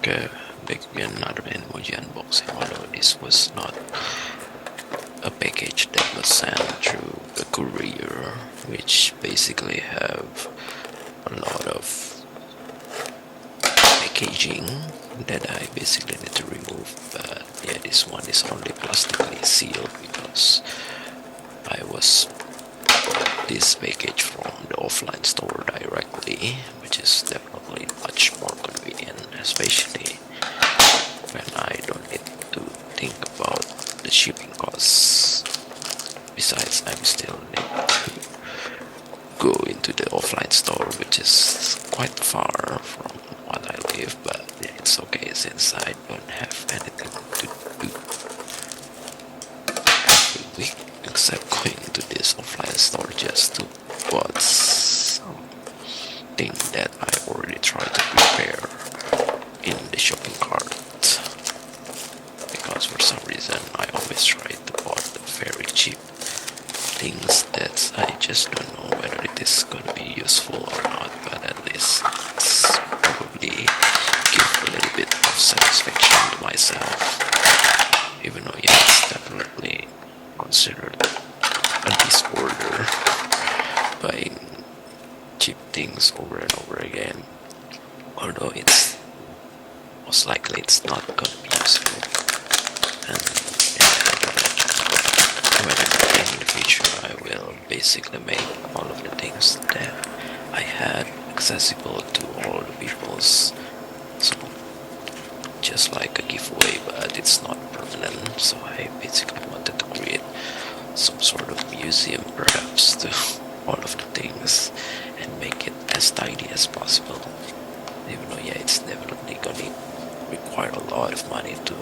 Okay, make me another Animoji unboxing, although this was not a package that was sent through a courier, which basically have a lot of packaging that I basically need to remove. But yeah, this one is only plastically sealed because I was bought this package from the offline store directly, which is definitely much more convenient, especially when I don't need to think about the shipping costs. Besides, I'm still need to go into the offline store, which is quite far from what I live, but yeah, it's okay since I don't have anything to do every week except going to this offline store just to bought something that I already tried to prepare in the shopping cart, because for some reason I always try to buy the very cheap things that I just don't know whether it is going to be useful or not, but at least it's probably give a little bit of satisfaction to myself, even though yeah, it's definitely considered a disorder buying cheap things over and over again, although it's most likely it's not going to be useful. And when in the future I will basically make all of the things that I had accessible to all the peoples, so just like a giveaway, but it's not permanent. So I basically wanted to create some sort of museum perhaps to all of the things and make it as tidy as possible, even though yeah, it's definitely gonna require a lot of money to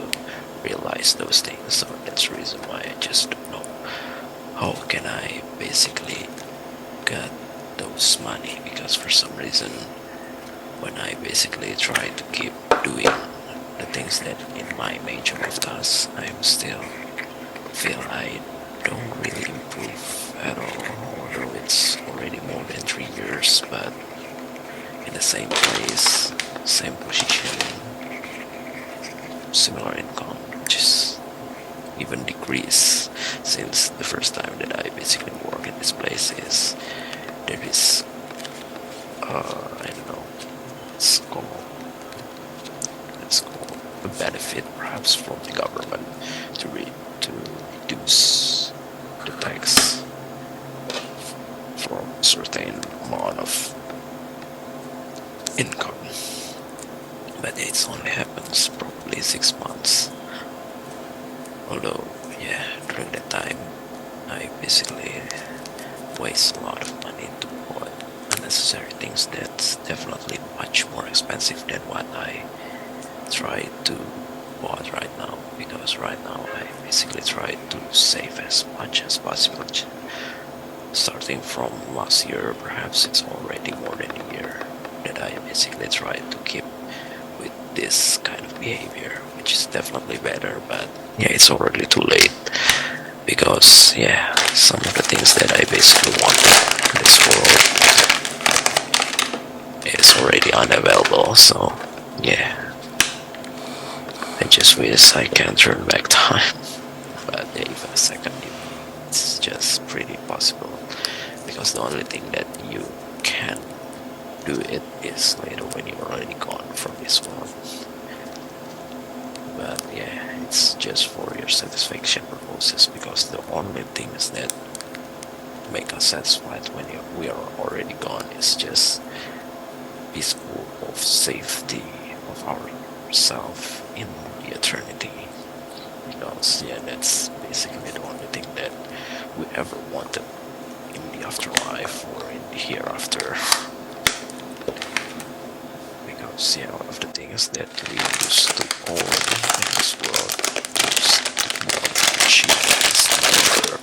realize those things. So that's the reason why I just don't know how can I basically get those money, because for some reason when I basically try to keep doing the things that in my main job of tasks, I'm still feel I don't really improve at all, although it's already more than 3 years, but in the same place, same position, similar income, just even decrease since the first time that I basically work in this place. Is there is I don't know, it's called a benefit perhaps from the government to reduce the tax from a certain amount of income, but it only happens probably 6 months. Although yeah, during that time I basically waste a lot of money to buy unnecessary things that's definitely much more expensive than what I try to buy right now, because right now I basically try to save as much as possible. Starting from last year, perhaps it's already more than a year that I basically try to keep with this kind of behavior, which is definitely better, but yeah, it's already too late, because yeah, some of the things that I basically wanted in this world is already unavailable. So yeah, I just wish I can turn back time, but yeah, even a second, it's just pretty possible, because the only thing that you can do it is later when you're already gone from this world. But yeah, it's just for your satisfaction purposes, because the only things that make us satisfied when we are already gone is just peaceful of safety of ourselves in the eternity, because yeah, that's basically the only thing that we ever wanted in the afterlife or in the hereafter. Because yeah, all of the things that we used to own in this world, used to want to achieve, is no longer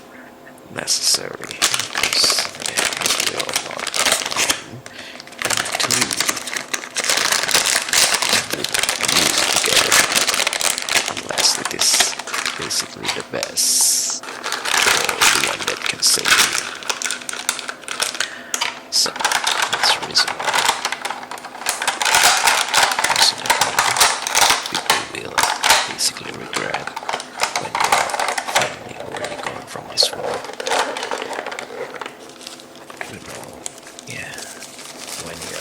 necessary, because yeah, we are not gone into use together, unless it is basically the best or the one that can save you. So that's the reason why.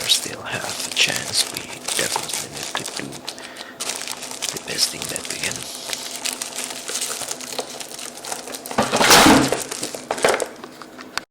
still have a chance, we definitely need to do the best thing that we can.